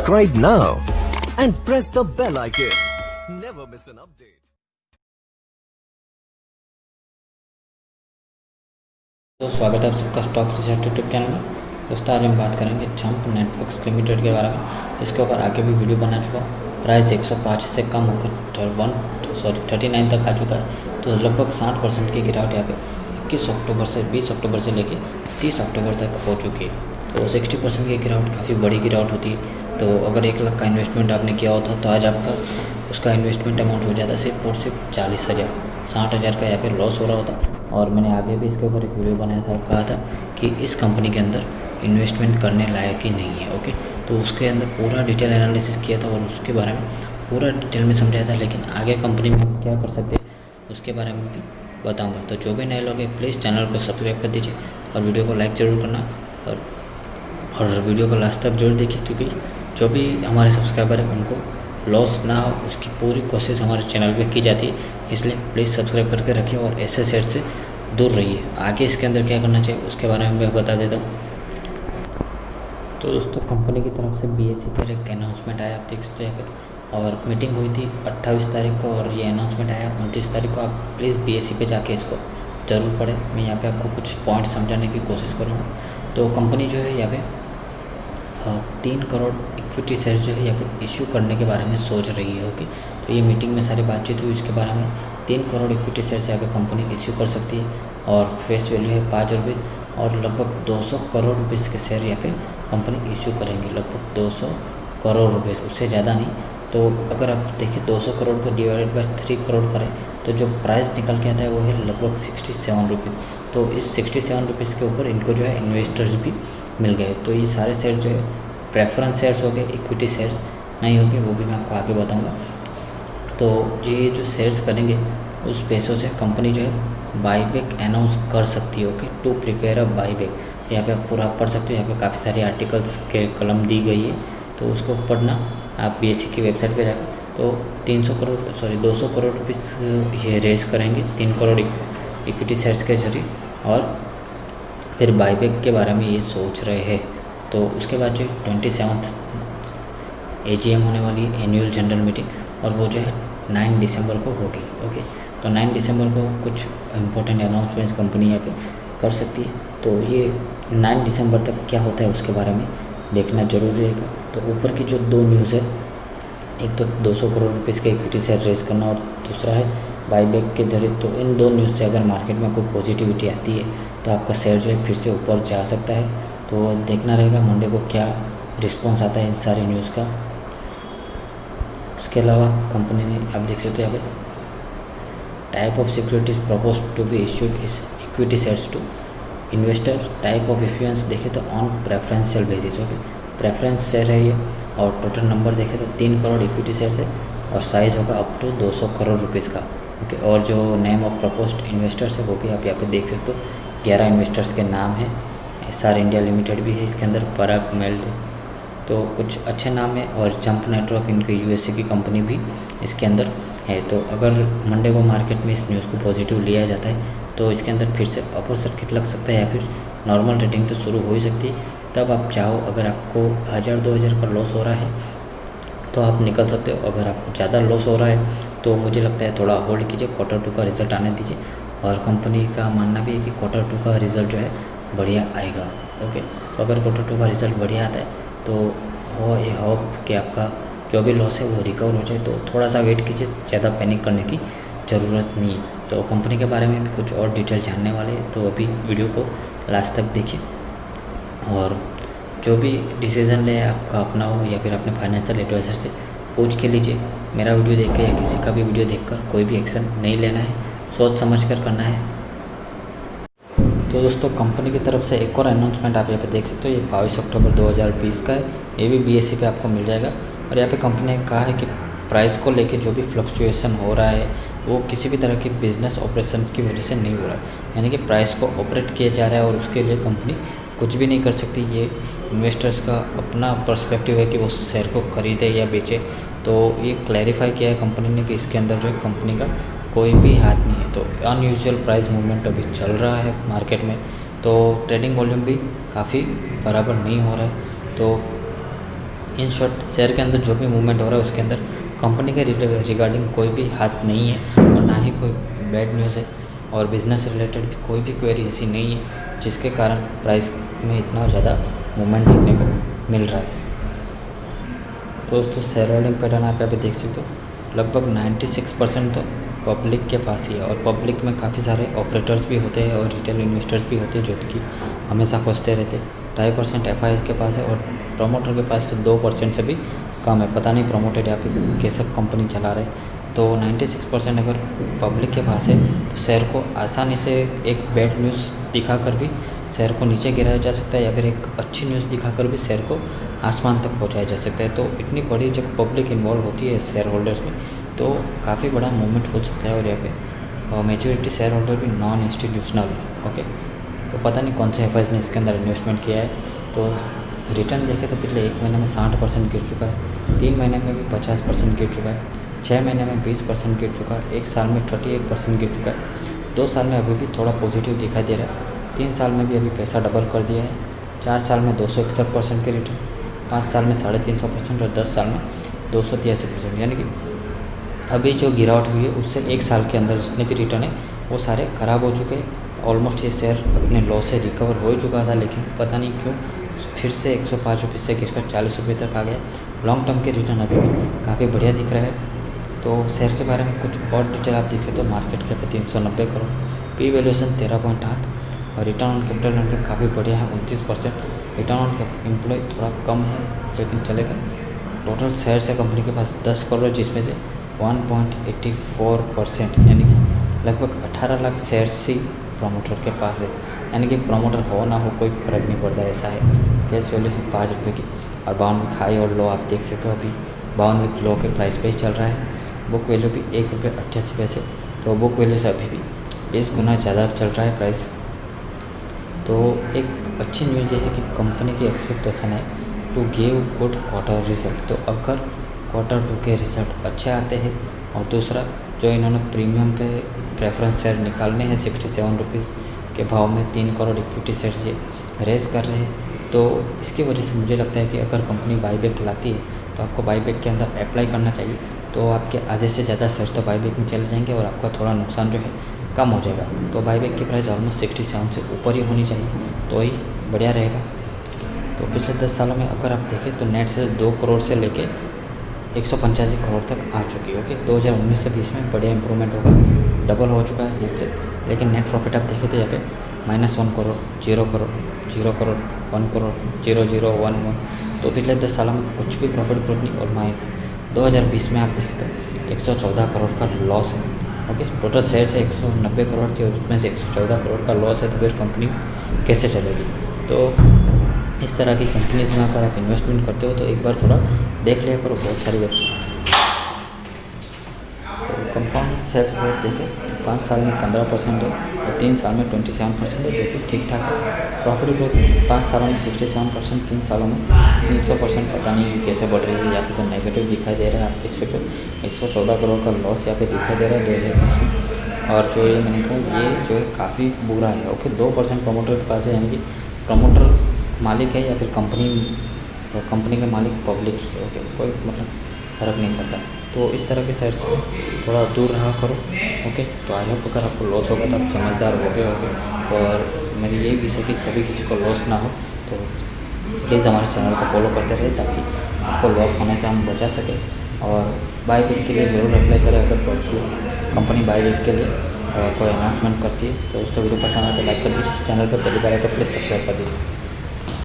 Subscribe now and press the bell icon. Never miss an update. तो स्वागत है आप सबका स्टॉक रिसर्च यूट्यूब चैनल में। दोस्तों आज हम बात करेंगे जंप नेटवर्क्स लिमिटेड के बारे में। इसके ऊपर आगे भी वीडियो बना चुका हूँ। प्राइस 105 से कम होकर 39 तक आ चुका है। तो लगभग 60% की गिरावट यहाँ पे 21 अक्टूबर से 20 अक्टूबर से लेके 30 अक्टूबर तक हो चुकी है। तो 60% की गिरावट काफ़ी बड़ी गिरावट होती है। तो अगर 1 लाख का इन्वेस्टमेंट आपने किया होता तो आज आपका उसका इन्वेस्टमेंट अमाउंट हो जाता सिर्फ और सिर्फ 40,000 60,000 का यहाँ पे लॉस हो रहा होता। और मैंने आगे भी इसके ऊपर एक वीडियो बनाया था, कहा था कि इस कंपनी के अंदर इन्वेस्टमेंट करने लायक ही नहीं है। ओके, तो उसके अंदर पूरा डिटेल एनालिसिस किया था और उसके बारे में पूरा डिटेल में समझाया था। लेकिन आगे कंपनी में हम क्या कर सकते हैं उसके बारे में भी बताऊंगा। तो जो भी नए लोग हैं प्लीज़ चैनल को सब्सक्राइब कर दीजिए और वीडियो को लाइक ज़रूर करना और वीडियो को लास्ट तक जरूर देखिए, क्योंकि जो भी हमारे सब्सक्राइबर हैं उनको लॉस ना हो उसकी पूरी कोशिश हमारे चैनल पे की जाती है। इसलिए प्लीज़ सब्सक्राइब करके रखिए और ऐसे शेयर से दूर रहिए। आगे इसके अंदर क्या करना चाहिए उसके बारे में मैं बता देता हूँ। तो दोस्तों कंपनी की तरफ से BSE पर एक अनाउंसमेंट आया, आप देख सकते हैं, और मीटिंग हुई थी 28 तारीख को और ये अनाउंसमेंट आया 29 तारीख को। आप प्लीज़ BSE पे जाके इसको ज़रूर पढ़ें। मैं यहाँ पे आपको कुछ पॉइंट समझाने की कोशिश करूँगा। तो कंपनी जो है यहाँ पे 3 करोड़ इक्विटी शेयर जो है यहाँ पे इशू करने के बारे में सोच रही है। ओके, तो ये मीटिंग में सारी बातचीत हुई इसके बारे में। 3 करोड़ इक्विटी शेयर यहाँ पे कंपनी इशू कर सकती है और फेस वैल्यू है 5 रुपये और लगभग 200 करोड़ रुपीज़ के शेयर यहाँ पे कंपनी इशू करेंगी। लगभग 200 करोड़ रुपये, उससे ज़्यादा नहीं। तो अगर आप देखिए 200 करोड़ को डिवाइडेड बाय 3 करोड़ करें तो जो प्राइस निकल के आता है वो है लगभग 67 रुपीज़। तो इस 67 रुपीज़ के ऊपर इनको जो है इन्वेस्टर्स भी मिल गए। तो ये सारे शेयर जो है प्रेफरेंस शेयर्स हो गए, इक्विटी शेयर्स नहीं हो गए, वो भी मैं आपको आगे बताऊंगा। तो ये जो शेयर्स करेंगे उस पैसों से कंपनी जो है बाईबैक अनाउंस कर सकती है। Okay, to prepare a buyback, यहाँ पे आप पूरा पढ़ सकते हो। यहाँ पे काफ़ी सारे आर्टिकल्स के कलम दी गई है, तो उसको पढ़ना आप BSE की वेबसाइट पे जाकर। तो 200 करोड़ रुपीज़ ये रेज करेंगे 3 करोड़ इक्विटी शेयर्स के जरिए, और फिर बाईबैक के बारे में ये सोच रहे हैं। तो उसके बाद जो 27 AGM होने वाली है, एनुअल जनरल मीटिंग, और वो जो है 9 दिसंबर को होगी। ओके, तो 9 दिसंबर को कुछ इम्पोर्टेंट अनाउंसमेंट्स कंपनी यहाँ पे कर सकती है। तो ये 9 दिसंबर तक क्या होता है उसके बारे में देखना जरूरी रहेगा। तो ऊपर की जो 2 न्यूज़ है, एक तो 200 करोड़ रुपीज़ के इक्विटी शेयर रेज करना और दूसरा है बाईबैक के जरिए। तो इन 2 न्यूज़ से अगर मार्केट में कोई पॉजिटिविटी आती है तो आपका शेयर जो है फिर से ऊपर जा सकता है। तो देखना रहेगा मंडे को क्या रिस्पॉन्स आता है इन सारी न्यूज़ का। उसके अलावा कंपनी ने, आप देख सकते हो यहाँ पे, type of securities proposed to be issued is equity shares to investor. Type of issuance देखे तो on preferential basis. Okay, preference share है ये, और टोटल नंबर देखे तो 3 करोड़ इक्विटी शेयर है और साइज़ होगा अप टू 200 करोड़ रुपीज़ का। ओके, और जो नेम ऑफ प्रपोज्ड इन्वेस्टर्स है वो भी आप यहाँ पे देख सकते हो। 11 इन्वेस्टर्स के नाम है। SR इंडिया लिमिटेड भी है इसके अंदर, पराग मेल्ड, तो कुछ अच्छे नाम है। और जंप नेटवर्क, इनके USA की कंपनी भी इसके अंदर है। तो अगर मंडे को मार्केट में इस न्यूज़ को पॉजिटिव लिया जाता है तो इसके अंदर फिर से अपर सर्किट लग सकता है या फिर नॉर्मल ट्रेडिंग तो शुरू हो ही सकती है। तब आप चाहो, अगर आपको 1000-2000 का लॉस हो रहा है तो आप निकल सकते हो। अगर आपको ज़्यादा लॉस हो रहा है तो मुझे लगता है थोड़ा होल्ड कीजिए, Q2 का रिजल्ट आने दीजिए। और कंपनी का मानना भी है कि Q2 का रिजल्ट जो है बढ़िया आएगा। ओके, तो अगर Q2 का रिजल्ट बढ़िया आता है तो वो ये होप कि आपका जो भी लॉस है वो रिकवर हो जाए। तो थोड़ा सा वेट कीजिए, ज़्यादा पैनिक करने की ज़रूरत नहीं है। तो कंपनी के बारे में भी कुछ और डिटेल जानने वाले हैं, तो अभी वीडियो को लास्ट तक देखिए। और जो भी डिसीज़न ले आपका अपना हो या फिर अपने फाइनेंशियल एडवाइज़र से पूछ के लीजिए। मेरा वीडियो देख के या किसी का भी वीडियो देखकर कोई भी एक्शन नहीं लेना है, सोच समझ कर करना है। तो दोस्तों कंपनी की तरफ से एक और अनाउंसमेंट आप यहाँ पे देख सकते हो। ये 22 अक्टूबर 2020 का है। ये भी BSE पे आपको मिल जाएगा। और यहाँ पे कंपनी ने कहा है कि प्राइस को लेके जो भी फ्लक्चुएशन हो रहा है वो किसी भी तरह की बिजनेस ऑपरेशन की वजह से नहीं हो रहा है। यानी कि प्राइस को ऑपरेट किया जा रहा है और उसके लिए कंपनी कुछ भी नहीं कर सकती। ये इन्वेस्टर्स का अपना पर्सपेक्टिव है कि वो शेयर को खरीदे या बेचे। तो ये क्लैरिफाई किया है कंपनी ने कि इसके अंदर जो है कंपनी का कोई भी हाथ नहीं है। तो अनयूजुअल प्राइस मूवमेंट अभी चल रहा है मार्केट में, तो ट्रेडिंग वॉल्यूम भी काफ़ी बराबर नहीं हो रहा है। तो इन शॉर्ट शेयर के अंदर जो भी मूवमेंट हो रहा है उसके अंदर कंपनी के रिगार्डिंग कोई भी हाथ नहीं है और ना ही कोई बैड न्यूज़ है और बिज़नेस रिलेटेड भी कोई भी क्वेरी ऐसी नहीं है जिसके कारण प्राइस में इतना ज़्यादा मूवमेंट देखने को मिल रहा है। तो दोस्तों शेयर होल्डिंग पैटर्न आप यहाँ पे देख सकते हो, लगभग 96% तो पब्लिक के पास ही है और पब्लिक में काफ़ी सारे ऑपरेटर्स भी होते हैं और रिटेल इन्वेस्टर्स भी होते हैं जो कि हमेशा खोजते रहते हैं। 2.5% FI के पास है और प्रमोटर के पास तो 2% से भी कम है। पता नहीं प्रमोटेड या फिर कैसे कंपनी चला रहे। तो 96% अगर पब्लिक के पास है तो शेयर को आसानी से एक बैड न्यूज़ दिखाकर भी शेयर को नीचे गिराया जा सकता है या फिर एक अच्छी न्यूज़ दिखाकर भी शेयर को आसमान तक पहुंचाया जा सकता है। तो इतनी बड़ी जब पब्लिक इन्वॉल्व होती है शेयर होल्डर्स में तो काफ़ी बड़ा मूवमेंट हो सकता है। और यहाँ पे मेजोरिटी शेयर होल्डर भी नॉन इंस्टीट्यूशनल है। ओके, तो पता नहीं कौन से एफ ने इसके अंदर इन्वेस्टमेंट किया है। तो रिटर्न देखें तो पिछले 1 महीने में 60% गिर चुका है, 3 महीने में भी 50% गिर चुका है, 6 महीने में 20% गिर चुका है, 1 साल में 38% गिर चुका है, 2 साल में अभी भी थोड़ा पॉजिटिव दिखाई दे रहा है, 3 साल में भी अभी पैसा डबल कर दिया है, 4 साल में 261% के रिटर्न, 5 साल में 350% और 10 साल में 283%। यानी कि अभी जो गिरावट हुई है उससे 1 साल के अंदर जितने भी रिटर्न है वो सारे ख़राब हो चुके हैं। ऑलमोस्ट ये शेयर अपने लॉस से रिकवर हो चुका था, लेकिन पता नहीं क्यों फिर से 105 रुपये से गिरकर 40 रुपये तक आ गया। लॉन्ग टर्म के रिटर्न अभी भी काफ़ी बढ़िया दिख रहा है। तो शेयर के बारे में कुछ और डिटेल आप देख सकते हो। Market cap 390 crore, P valuation 13.8 और रिटर्न ऑन कैपिटल एम्प्लॉय काफ़ी बढ़िया है 29%। रिटर्न ऑन एम्प्लॉय थोड़ा कम है लेकिन चलेगा। टोटल शेयर्स है कंपनी के पास 10 करोड़ जिसमें से 1.84% यानी कि लगभग 18 लाख शेयर्स ही प्रमोटर के पास है। यानी कि प्रमोटर हो ना हो कोई फर्क नहीं पड़ता, ऐसा है। फेस वैल्यू है 5 रुपये की और 52 वीक हाई और लो आप देख सकते हो। अभी 52 वीक लो के प्राइस पे ही चल रहा है। बुक वैल्यू भी 1.88 रुपये, तो बुक वैल्यू से अभी भी 20 गुना ज़्यादा चल रहा है प्राइस। तो एक अच्छी न्यूज़ ये है कि कंपनी की एक्सपेक्टेशन है to give good quarter result. तो अगर Q2 के रिजल्ट अच्छे आते हैं और दूसरा जो इन्होंने प्रीमियम पे प्रेफरेंस शेयर निकालने हैं 67 रुपीज़ के भाव में 3 करोड़ इक्विटी शेयर ये रेस कर रहे हैं, तो इसकी वजह से मुझे लगता है कि अगर कंपनी बाईबैक लाती है तो आपको बाईबैक के अंदर अप्लाई करना चाहिए। तो आपके आधे से ज़्यादा शेयर तो बाईबैक में चले जाएंगे और आपका थोड़ा नुकसान जो है कम हो जाएगा। तो बाईबैक की प्राइस ऑलमोस्ट 67 से ऊपर ही होनी चाहिए तो ही बढ़िया रहेगा। तो पिछले 10 सालों में अगर आप देखें तो नेट सेल्स 2 करोड़ से लेके 185 करोड़ तक आ चुकी है। ओके, 2019 से 20 में बढ़िया इंप्रूवमेंट होगा, डबल हो चुका है नेट से। लेकिन नेट प्रॉफिट आप देखें तो यहाँ पे -1 करोड़, 0 करोड़, 0 करोड़, 1 करोड़, 0, 0, 1, 1। तो पिछले 10 सालों में कुछ भी प्रॉफिट ग्रोथ नहीं। और 2020 में आप देखें तो 114 करोड़ का लॉस है। ओके, टोटल शेयर से 190 करोड़ के और उसमें से 114 करोड़ का लॉस है। तो फिर कंपनी कैसे चलेगी? तो इस तरह की कंपनीज में अगर आप इन्वेस्टमेंट करते हो तो एक बार थोड़ा देख लिया करो। बहुत सारी कंपाउंड सेल्स ग्रोथ देखें तो 5 साल में 15% है और 3 साल में 27% है, जो कि ठीक ठाक है। प्रॉफिट ग्रोथ 5 सालों में 67%, 3 सालों में 300%। पता नहीं कैसे बढ़ रही है, या फिर तो नेगेटिव दिखाई दे रहा है। आप देख सकते हो 114 करोड़ का लॉस यहाँ पे दिखाई दे रहा है 2020 में। और जो ये मैंने कहा ये जो है काफ़ी बुरा है। ओके, 2% प्रमोटर के पास है, यानी कि प्रमोटर मालिक है या फिर कंपनी के मालिक पब्लिक है। ओके, कोई मतलब फ़र्क नहीं पड़ता। तो इस तरह के शेयर से थोड़ा दूर रहा करो। ओके, तो आई होप अगर आपको लॉस होगा तो आप समझदार हो गए होगे। और मेरी यही विश है कि कभी किसी को लॉस ना हो। तो प्लीज़ हमारे चैनल को फॉलो करते रहे ताकि आपको लॉस होने से हम बचा सकें। और बाईबैक के लिए ज़रूर अप्लाई करें अगर कंपनी बाईबैक के लिए कोई अनाउंसमेंट करती है। तो उसको वीडियो पसंद आए तो लाइक कर दीजिए। चैनल पर पहली बार है तो प्लीज़ सब्सक्राइब कर दीजिए।